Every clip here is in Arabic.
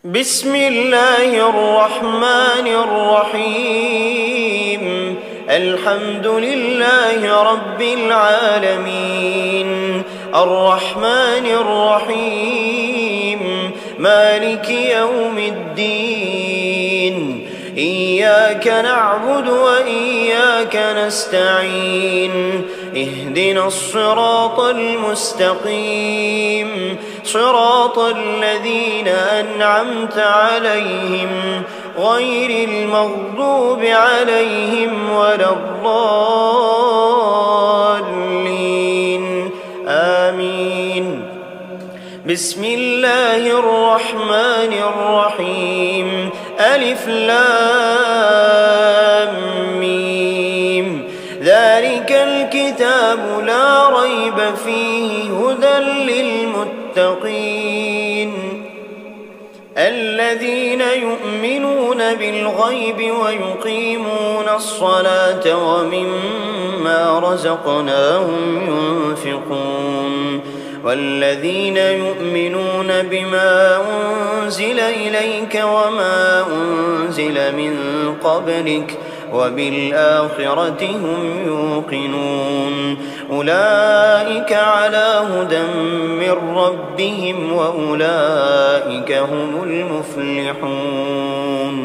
بسم الله الرحمن الرحيم. الحمد لله رب العالمين، الرحمن الرحيم، مالك يوم الدين. إياك نعبد وإياك نستعين، اهدنا الصراط المستقيم، صراط الذين أنعمت عليهم غير المغضوب عليهم ولا الضالين، آمين. بسم الله الرحمن الرحيم. ألف لام ميم. ذلك الكتاب لا ريب فيه هدى للمتقين الذين يؤمنون بالغيب ويقيمون الصلاة ومما رزقناهم ينفقون والذين يؤمنون بما أنزل إليك وما أنزل من قبلك وبالآخرة هم يوقنون أولئك على هدى من ربهم وأولئك هم المفلحون.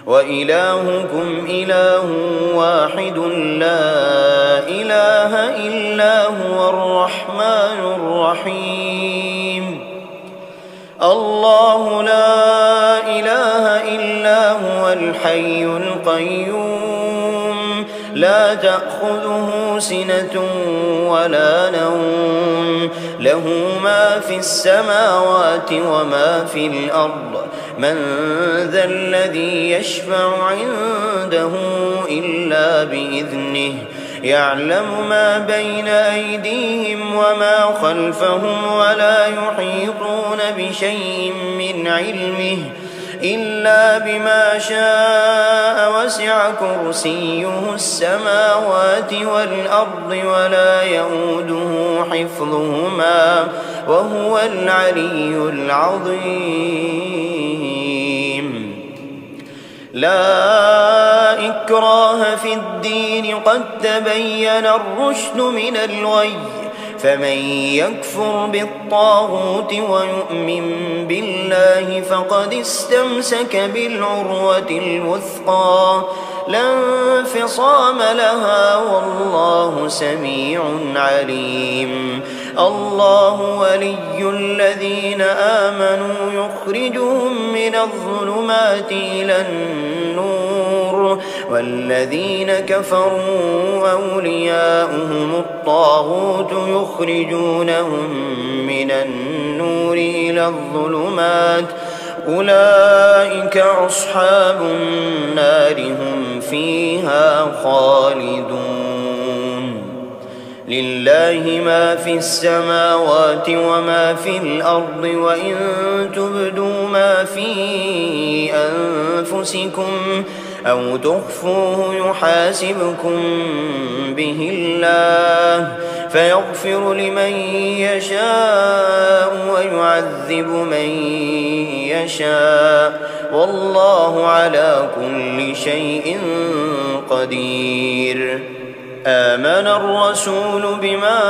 وإلهكم إله واحد لا إله إلا هو الرحمن الرحيم. الله لا إله إلا هو الحي القيوم، لا تأخذه سنة ولا نوم، له ما في السماوات وما في الأرض. من ذا الذي يشفع عنده إلا بإذنه، يعلم ما بين أيديهم وما خلفهم ولا يحيطون بشيء من علمه إلا بما شاء، وسع كرسيه السماوات والأرض ولا يئوده حفظهما وهو العلي العظيم. لا إكراه في الدين، قد تبين الرشد من الغي، فمن يكفر بالطاغوت ويؤمن بالله فقد استمسك بالعروة الوثقى لا انفصام لها، والله سميع عليم. الله ولي الذين آمنوا يخرجهم من الظلمات إلى النور، والذين كفروا أولياؤهم الطاغوت يخرجونهم من النور إلى الظلمات، أولئك أصحاب النار هم فيها خالدون. لله ما في السماوات وما في الأرض، وإن تبدوا ما في أنفسكم أو تخفوه يحاسبكم به الله، فيغفر لمن يشاء ويعذب من يشاء، والله على كل شيء قدير. آمن الرسول بما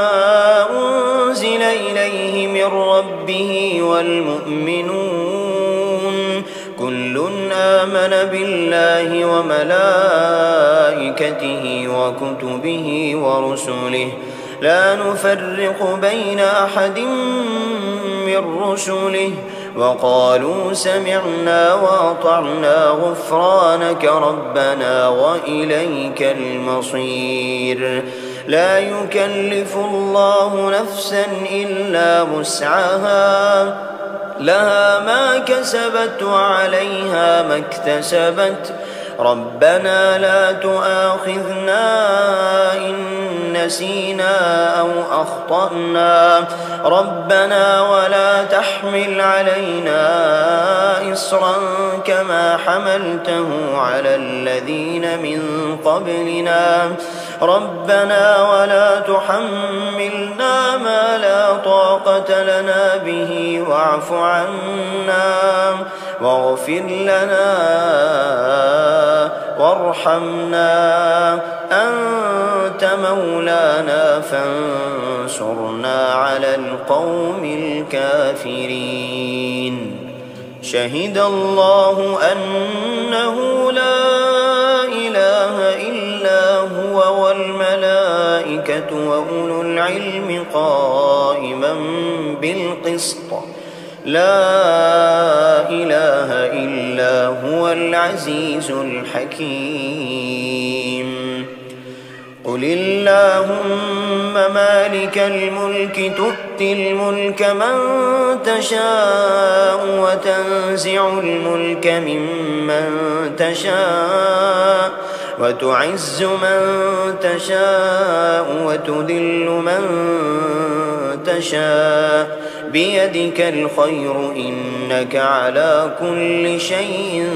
أنزل إليه من ربه والمؤمنون كل آمن بالله وملائكته وكتبه ورسله لا نفرق بين أحد من رسله، وقالوا سمعنا وأطعنا غفرانك ربنا وإليك المصير. لا يكلف الله نفسا إلا وسعها، لها ما كسبت وعليها ما اكتسبت. ربنا لا تؤاخذنا إن نسينا أو أخطأنا، ربنا ولا تحمل علينا إصرا كما حملته على الذين من قبلنا، ربنا ولا تحملنا ما لا طاقة لنا به واعف عنا واغفر لنا وارحمنا، أنت مولانا فانصرنا على القوم الكافرين. شهد الله أنه لا إله إلا هو والملائكة وأولو العلم قائما بالقسط، لا إله إلا هو العزيز الحكيم. قل اللهم مالك الملك تؤتي الملك من تشاء وتنزع الملك ممن تشاء وتعز من تشاء وتذل من تشاء، بيدك الخير إنك على كل شيء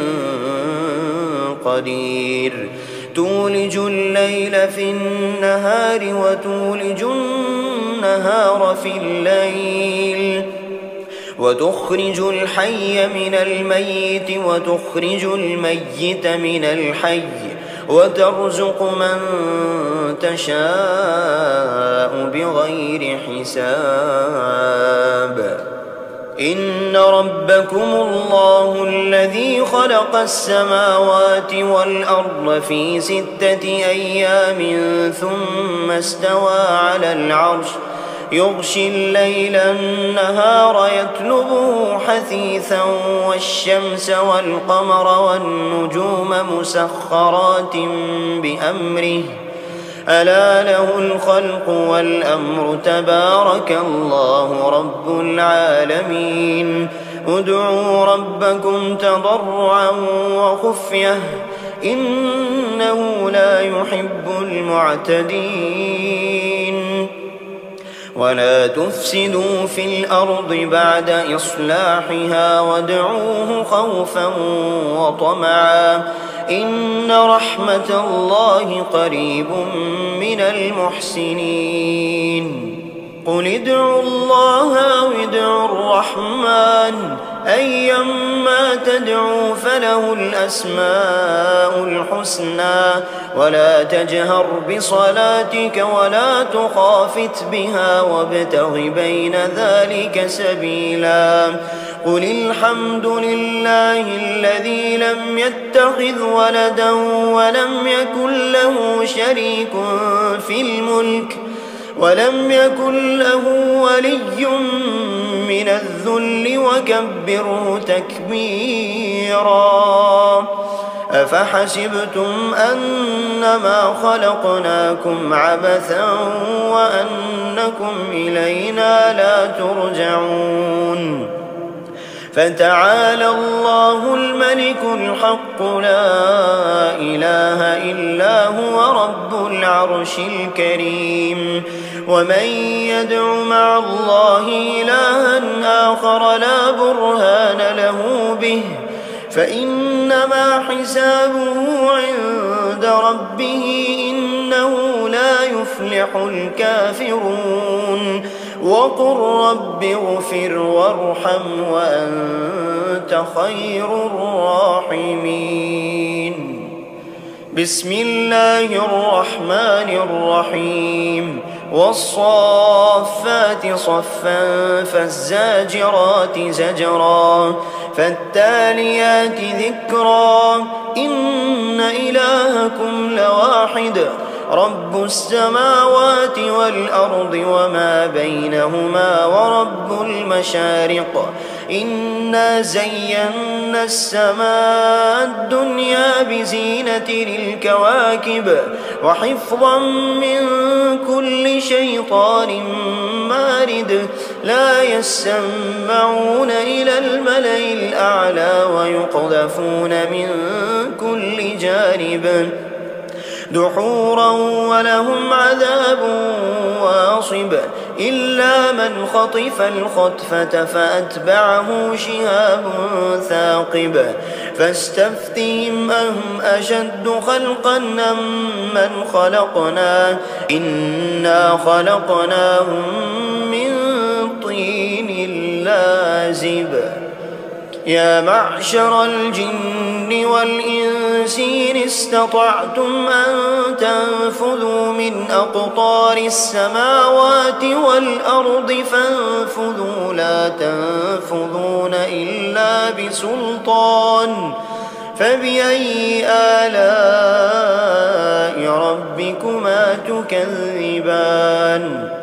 قدير. تولج الليل في النهار وتولج النهار في الليل، وتخرج الحي من الميت وتخرج الميت من الحي، وترزق من تشاء بغير حساب. إن ربكم الله الذي خلق السماوات والأرض في 6 أيام ثم استوى على العرش، يغشي الليل النهار يطلبه حثيثا، والشمس والقمر والنجوم مسخرات بأمره، ألا له الخلق والأمر، تبارك الله رب العالمين. ادعوا ربكم تضرعا وخفية إنه لا يحب المعتدين. ولا تفسدوا في الأرض بعد إصلاحها وادعوه خوفا وطمعا، إن رحمة الله قريب من المحسنين. قل ادعوا الله أو ادعوا الرحمن، أيما تدعوا فله الأسماء الحسنى، ولا تجهر بصلاتك ولا تخافت بها وابتغ بين ذلك سبيلا. قل الحمد لله الذي لم يتخذ ولدا ولم يكن له شريك في الملك ولم يكن له ولي من الذل وكبره تكبيرا. أفحسبتم أنما خلقناكم عبثا وأنكم إلينا لا ترجعون؟ فتعالى الله الملك الحق لا إله إلا هو رب العرش الكريم. ومن يدع مع الله إلها آخر لا برهان له به فإنما حسابه عند ربه إنه لا يفلح الكافرون. وقل رب اغفر وارحم وأنت خير الراحمين. بسم الله الرحمن الرحيم. والصافات صفا فالزاجرات زجرا فالتاليات ذكرا إن إلهكم لواحد رب السماوات والأرض وما بينهما ورب المشارق. إنا زينا السماء الدنيا بزينة للكواكب وحفظا من كل شيطان مارد. لا يسمعون إلى الملأ الأعلى ويقذفون من كل جانب دحورا ولهم عذاب واصب. إلا من خطف الخطفة فأتبعه شهاب ثاقب. فاستفتهم أهم أشد خلقا أم من خلقنا إنا خلقناهم من طين لازب. يا معشر الجن والإنس إن استطعتم أن تنفذوا من أقطار السماوات والأرض فانفذوا لا تنفذون إلا بسلطان فبأي آلاء ربكما تكذبان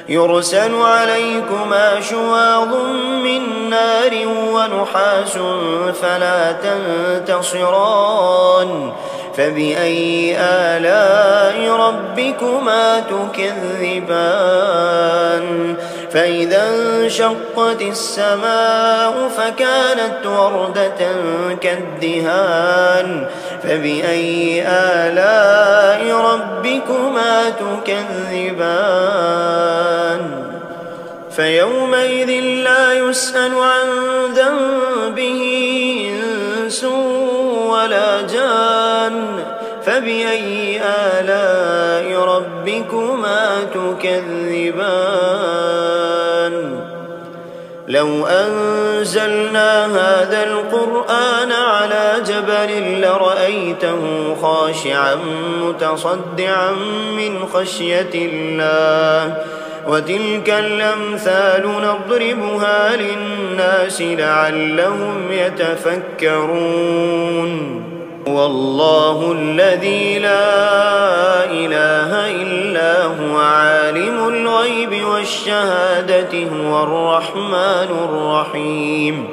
يرسل عليكما شواظ من نار ونحاس فلا تنتصران فبأي آلاء ربكما تكذبان فإذا انشقت السماء فكانت وردة كالدهان فبأي آلاء ربكما تكذبان فيومئذ لا يسأل عن ذنبه إنس ولا جان فبأي آلاء ربكما تكذبان لو أنزلنا هذا القرآن على جبل لرأيته خاشعا متصدعا من خشية الله وتلك الأمثال نضربها للناس لعلهم يتفكرون والله الذي لا إله إلا هو عالم الغيب والشهادة هو الرحمن الرحيم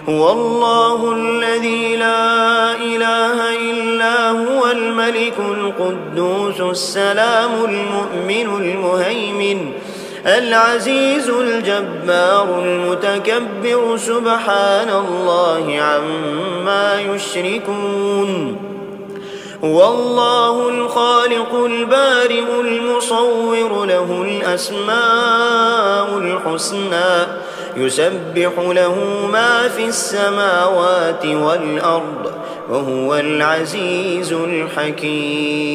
هو الله الذي لا إله إلا هو الملك القدوس السلام المؤمن المهيمن العزيز الجبار المتكبر سبحان الله عما يشركون هو الله الخالق البارئ المصور له الأسماء الحسنى يسبح له ما في السماوات والأرض وهو العزيز الحكيم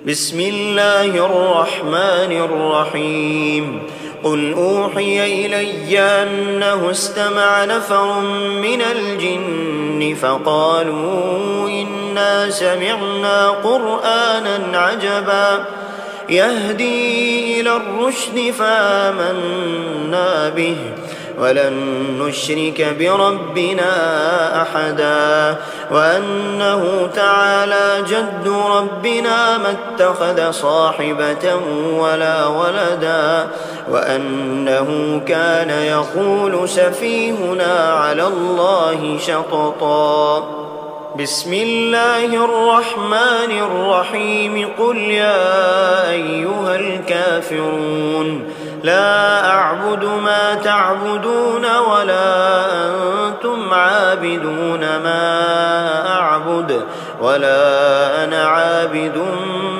بسم الله الرحمن الرحيم قل أوحي إلي أنه استمع نفر من الجن فقالوا إنا سمعنا قرآنا عجبا يهدي إلى الرشد فآمنا به ولن نشرك بربنا أحدا وأنه تعالى جد ربنا ما اتخذ صاحبة ولا ولدا وأنه كان يقول سفيهنا على الله شططا بسم الله الرحمن الرحيم قل يا أيها الكافرون لا أعبد ما تعبدون ولا أنتم عابدون ما أعبد ولا أنا عابد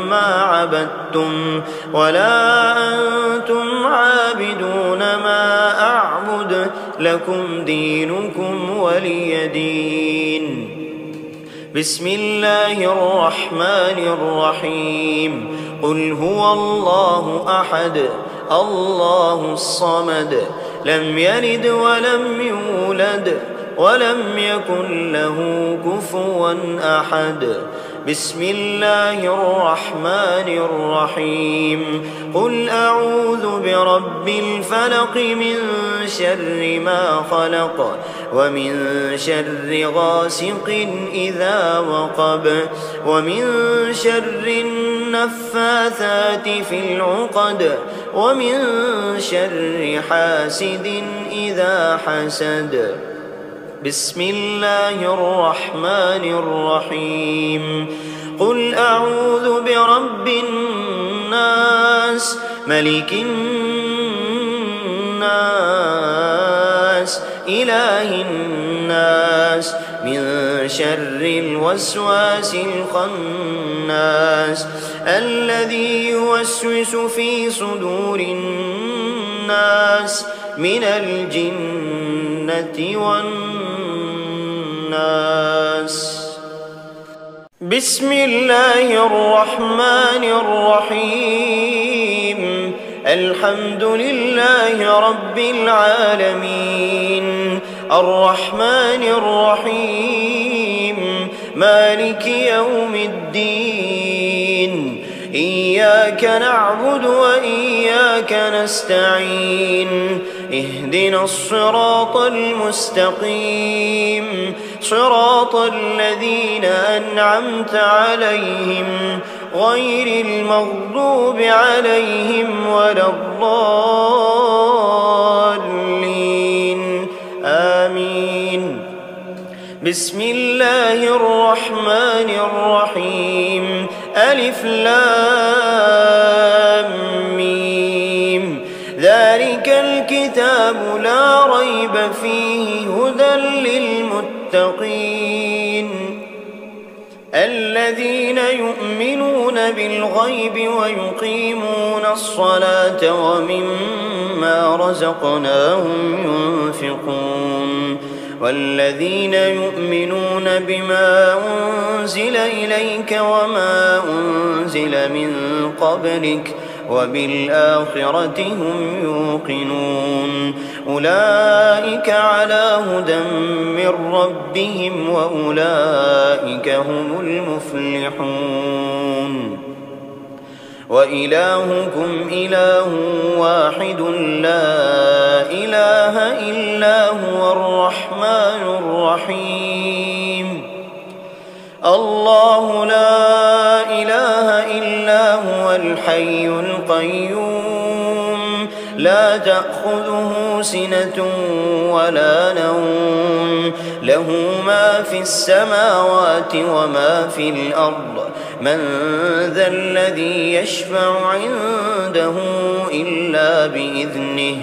ما عبدتم ولا أنتم عابدون ما أعبد لكم دينكم ولي دين بسم الله الرحمن الرحيم قل هو الله أحد الله الصمد لم يلد ولم يولد ولم يكن له كفوا أحد بسم الله الرحمن الرحيم قل أعوذ برب الفلق من شر ما خلق ومن شر غاسق إذا وقب ومن شر النفاثات في العقد ومن شر حاسد إذا حسد بسم الله الرحمن الرحيم قل أعوذ برب الناس ملك الناس إله الناس من شر الوسواس الخناس الذي يوسوس في صدور الناس من الجنة والناس بسم الله الرحمن الرحيم الحمد لله رب العالمين الرحمن الرحيم مالك يوم الدين إياك نعبد وإياك نستعين اهدنا الصراط المستقيم صراط الذين أنعمت عليهم غير المغضوب عليهم ولا الضالين آمين. بسم الله الرحمن الرحيم ألف لام ميم ذلك الكتاب لا ريب فيه هدى للمتقين الذين يؤمنون بالغيب ويقيمون الصلاة ومما رزقناهم ينفقون والذين يؤمنون بما أنزل إليك وما أنزل من قبلك وبالآخرة هم يوقنون أولئك على هدى من ربهم وأولئك هم المفلحون وإلهكم إله واحد لا إله إلا هو الرحمن الرحيم الله لا إله إلا هو الحي القيوم لا تأخذه سنة ولا نوم له ما في السماوات وما في الأرض من ذا الذي يشفع عنده إلا بإذنه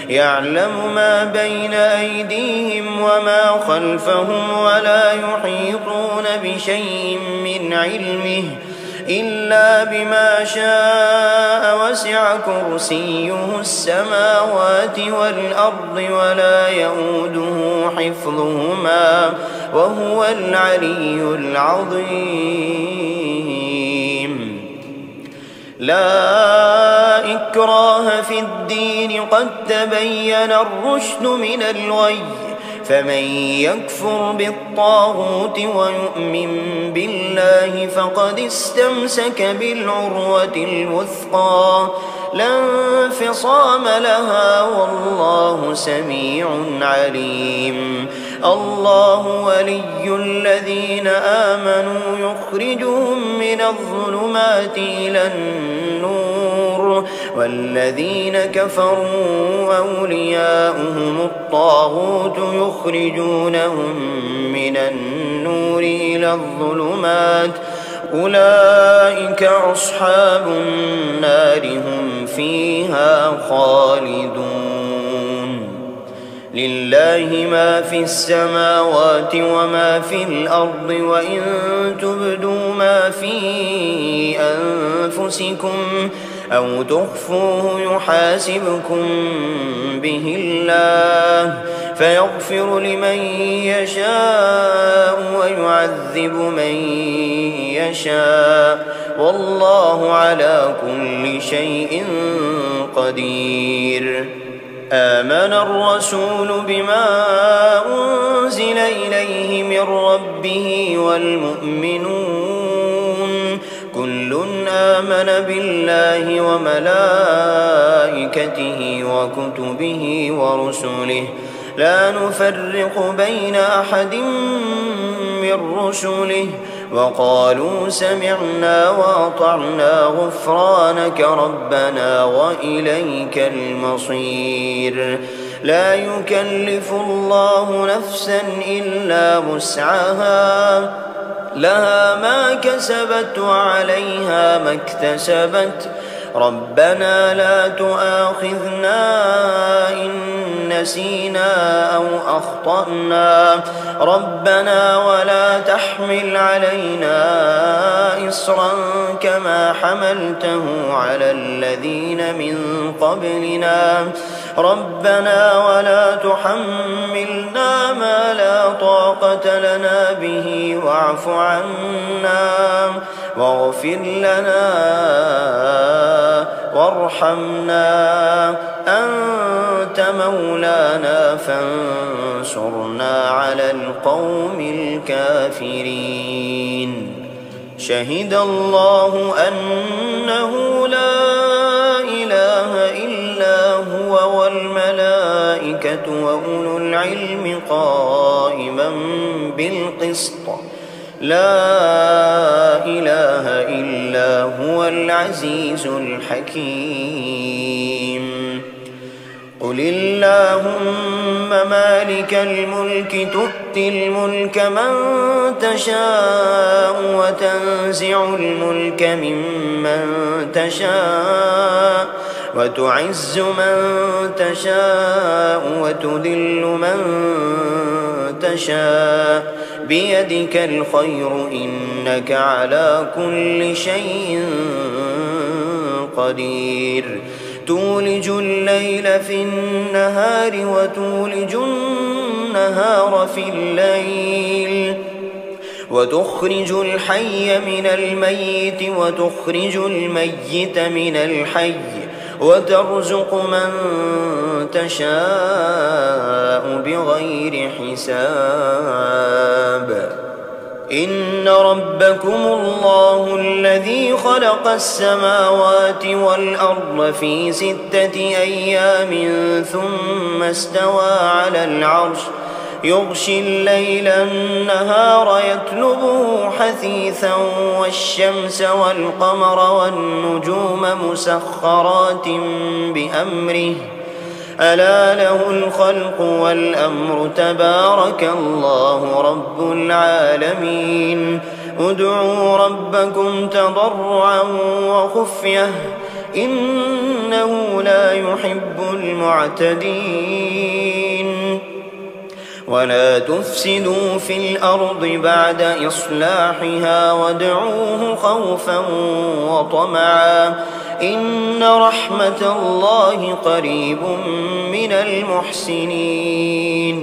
يعلم ما بين أيديهم وما خلفهم ولا يحيطون بشيء من علمه إلا بما شاء وسع كرسيه السماوات والأرض ولا يؤوده حفظهما وهو العلي العظيم لا إكراه في الدين قد تبين الرشد من الغي فمن يكفر بالطاغوت ويؤمن بالله فقد استمسك بالعروة الوثقى لا انفصام لها والله سميع عليم الله ولي الذين آمنوا يخرجهم من الظلمات إلى النور والذين كفروا أولياؤهم الطاغوت يخرجونهم من النور إلى الظلمات أولئك أصحاب النار هم فيها خالدون لله ما في السماوات وما في الأرض وإن تبدوا ما في أنفسكم أو تخفوه يحاسبكم به الله فيغفر لمن يشاء ويعذب من يشاء والله على كل شيء قدير آمن الرسول بما أنزل إليه من ربه والمؤمنون كل آمن بالله وملائكته وكتبه ورسله لا نفرق بين أحد من رسله وقالوا سمعنا وأطعنا غفرانك ربنا وإليك المصير لا يكلف الله نفسا إلا وسعها لها ما كسبت وعليها ما اكتسبت ربنا لا تؤاخذنا إن نسينا أو أخطأنا ربنا ولا تحمل علينا إصرا كما حملته على الذين من قبلنا ربنا ولا تحملنا ما لا طاقة لنا به واعف عنا واغفر لنا وارحمنا، أنت مولانا فانصرنا على القوم الكافرين. شهد الله أنه لا إله إلا هو والملائكة وأولو العلم قائما بالقسط، لا إله إلا هو العزيز الحكيم. قل اللهم مالك الملك تؤتي الملك من تشاء وتنزع الملك ممن تشاء وتعز من تشاء وتذل من تشاء بيدك الخير إنك على كل شيء قدير. تولج الليل في النهار وتولج النهار في الليل، وتخرج الحي من الميت وتخرج الميت من الحي، وترزق من تشاء بغير حساب. إن ربكم الله الذي خلق السماوات والأرض في 6 أيام ثم استوى على العرش، يغشي الليل النهار يطلبه حثيثا والشمس والقمر والنجوم مسخرات بأمره، ألا له الخلق والأمر، تبارك الله رب العالمين. ادعوا ربكم تضرعا وخفية إنه لا يحب المعتدين. ولا تفسدوا في الأرض بعد إصلاحها وادعوه خوفا وطمعا إن رحمة الله قريب من المحسنين.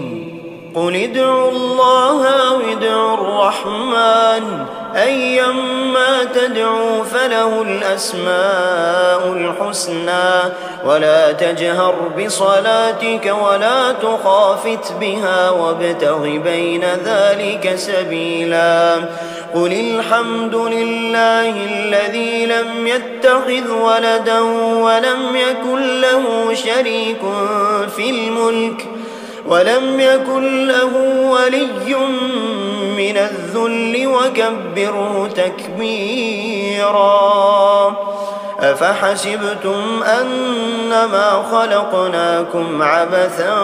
قل ادعوا الله أو ادعوا الرحمن أيما تدعوا فله الأسماء الحسنى، ولا تجهر بصلاتك ولا تخافت بها وابتغ بين ذلك سبيلا. قل الحمد لله الذي لم يتخذ ولدا ولم يكن له شريك في الملك ولم يكن له ولي من الذل وكبره تكبيرا. أفحسبتم أنما خلقناكم عبثا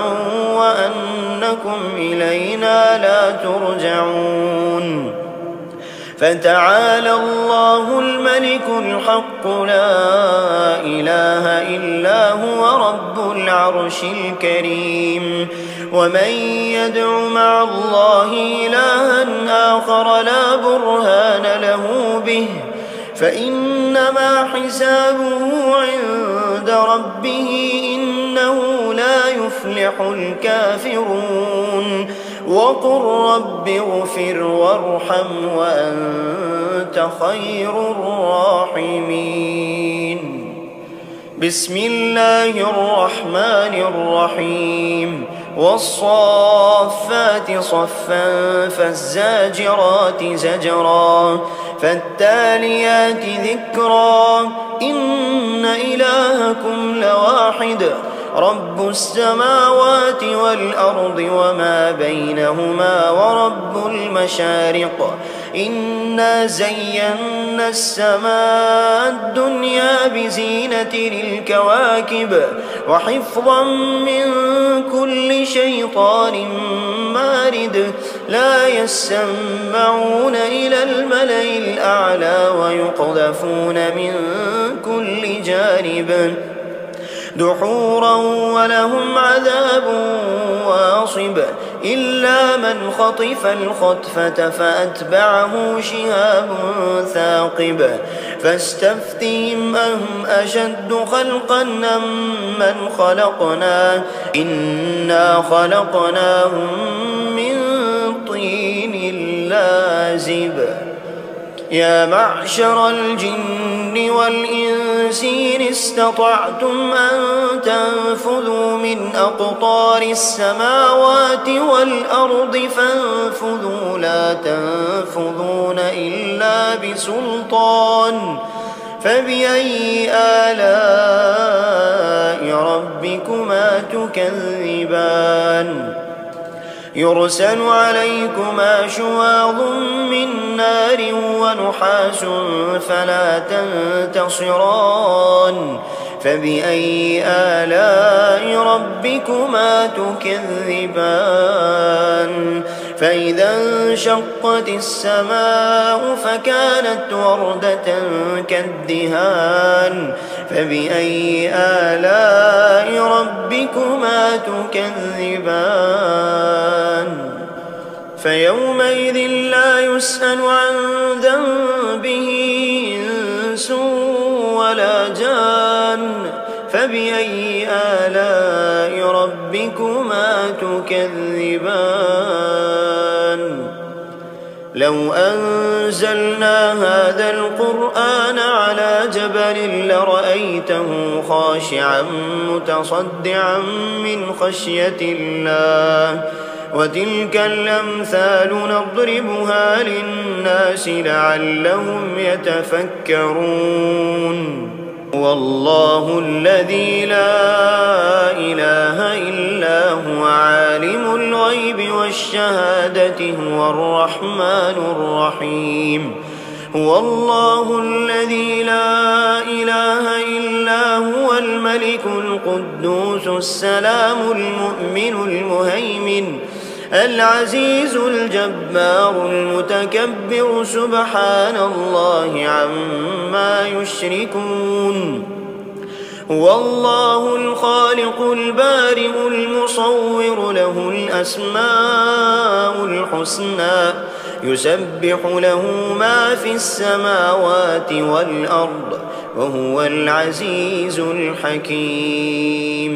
وأنكم إلينا لا ترجعون. فتعالى الله الملك الحق لا إله إلا هو رب العرش الكريم. ومن يدع مع الله إلها آخر لا برهان له به فإنما حسابه عند ربه إنه لا يفلح الكافرون. وقل رب اغفر وارحم وأنت خير الراحمين. بسم الله الرحمن الرحيم. والصافات صفا فالزاجرات زجرا فالتاليات ذكرا إن إلهكم لواحد رب السماوات والأرض وما بينهما ورب المشارق. إنا زينا السماء الدنيا بزينة للكواكب وحفظا من كل شيطان مارد. لا يسمعون إلى الملأ الأعلى ويقذفون من كل جانب دحورا ولهم عذاب واصب. إلا من خطف الخطفة فأتبعه شهاب ثاقب. فاستفتهم أهم أشد خلقا أم من خلقنا إنا خلقناهم من طين لازب. يا معشر الجن والجن والإنس إن استطعتم أن تنفذوا من أقطار السماوات والأرض فانفذوا لا تنفذون إلا بسلطان فبأي آلاء ربكما تكذبان يرسل عليكما شواظ من نار ونحاس فلا تنتصران فبأي آلاء ربكما تكذبان فإذا انشقت السماء فكانت وردة كالدهان فبأي آلاء ربكما تكذبان فيومئذ لا يسأل عن ذنبه إنس ولا جان فبأي آلاء ربكما تكذبان لو أنزلنا هذا القرآن على جبل لرأيته خاشعا متصدعا من خشية الله وتلك الأمثال نضربها للناس لعلهم يتفكرون والله الذي لا إله إلا هو عالم الغيب والشهادة هو الرحمن الرحيم هو الله الذي لا إله إلا هو الملك القدوس السلام المؤمن المهيمن العزيز الجبار المتكبر سبحان الله عما يشركون هو الله الخالق البارئ المصور له الأسماء الحسنى يسبح له ما في السماوات والأرض وهو العزيز الحكيم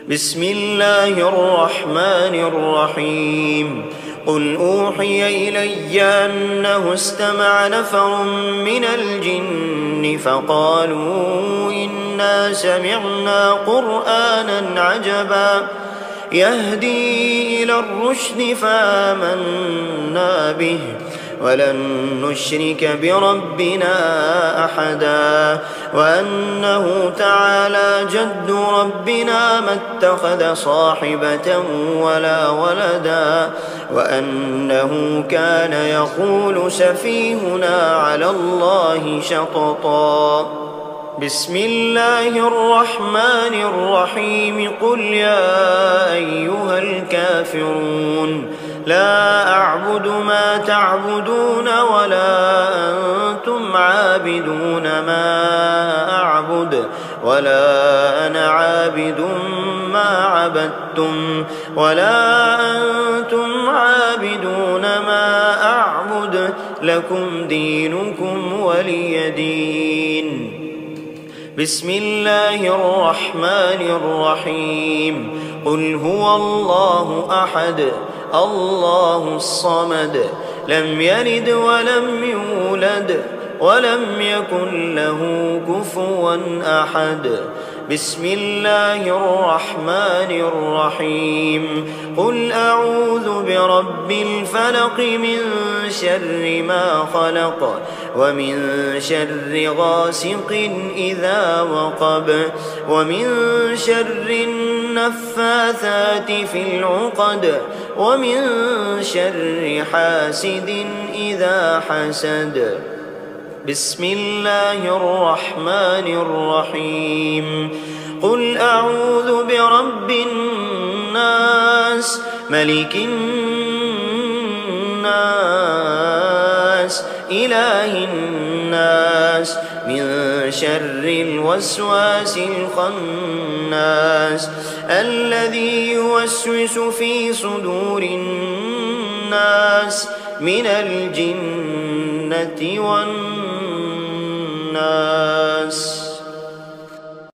بسم الله الرحمن الرحيم قل أوحي إلي أنه استمع نفر من الجن فقالوا إنا سمعنا قرآنا عجبا يهدي إلى الرشد فآمنا به ولن نشرك بربنا أحدا وأنه تعالى جد ربنا ما اتخذ صاحبة ولا ولدا وأنه كان يقول سفيهنا على الله شططا بسم الله الرحمن الرحيم قل يا أيها الكافرون لا أعبد ما تعبدون ولا أنتم عابدون ما أعبد ولا أنا عابد ما عبدتم ولا أنتم عابدون ما أعبد لكم دينكم ولي دين بسم الله الرحمن الرحيم قل هو الله أحد الله الصمد لم يلد ولم يولد ولم يكن له كفوا أحد بسم الله الرحمن الرحيم قل أعوذ برب الفلق من شر ما خلق ومن شر غاسق إذا وقب ومن شر النفاثات في العقد ومن شر حاسد إذا حسد بسم الله الرحمن الرحيم قل أعوذ برب الناس ملك الناس إله الناس من شر الوسواس الخناس الذي يوسوس في صدور الناس من الجنة والناس